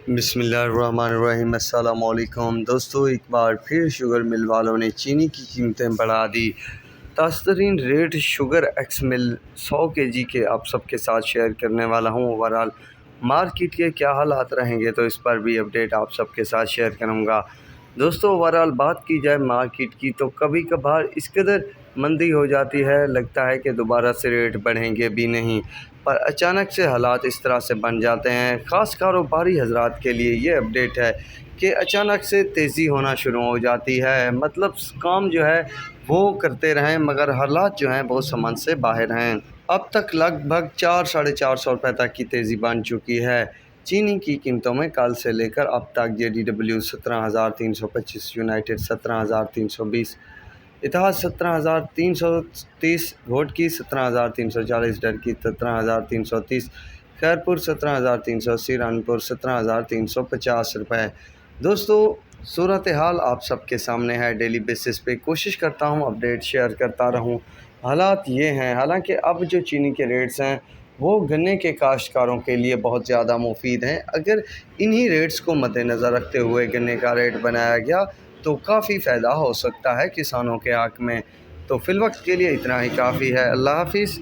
बिस्मिल्लाहिर्रहमानिर्रहीम। अस्सलामुअलैकुम दोस्तों, एक बार फिर शुगर मिल वालों ने चीनी की कीमतें बढ़ा दी। ताज़तरीन रेट शुगर एक्स मिल 100 केजी के आप सबके साथ शेयर करने वाला हूँ। ओवरऑल मार्केट के क्या हालात रहेंगे तो इस पर भी अपडेट आप सबके साथ शेयर करूँगा। दोस्तों, ओवरऑल बात की जाए मार्केट की तो कभी कभार इस कदर मंदी हो जाती है, लगता है कि दोबारा से रेट बढ़ेंगे भी नहीं, पर अचानक से हालात इस तरह से बन जाते हैं। ख़ास कारोबारी हजरात के लिए ये अपडेट है कि अचानक से तेज़ी होना शुरू हो जाती है। मतलब काम जो है वो करते रहें मगर हालात जो हैं वो समझ से बाहर हैं। अब तक लगभग 400-450 तक की तेज़ी बन चुकी है। चीनी की कीमतों में कल से लेकर अब तक JDW 17,325, यूनाइटेड 17,320, इतिहाद 17,330, घोटकी 17,340, डरकी 17,330, खैरपुर 17,380, रानपुर 17,350 रुपये। दोस्तों, सूरत हाल आप सबके सामने है। डेली बेसिस पे कोशिश करता हूँ अपडेट शेयर करता रहूँ। हालात ये हैं, हालांकि अब जो चीनी के रेट्स हैं वो गन्ने के काश्तकारों के लिए बहुत ज़्यादा मुफीद हैं। अगर इन्हीं रेट्स को मद्देनज़र रखते हुए गन्ने का रेट बनाया गया तो काफ़ी फ़ायदा हो सकता है किसानों के हक़ में। तो फ़िलवक्त के लिए इतना ही काफ़ी है। अल्लाह हाफ़िज़।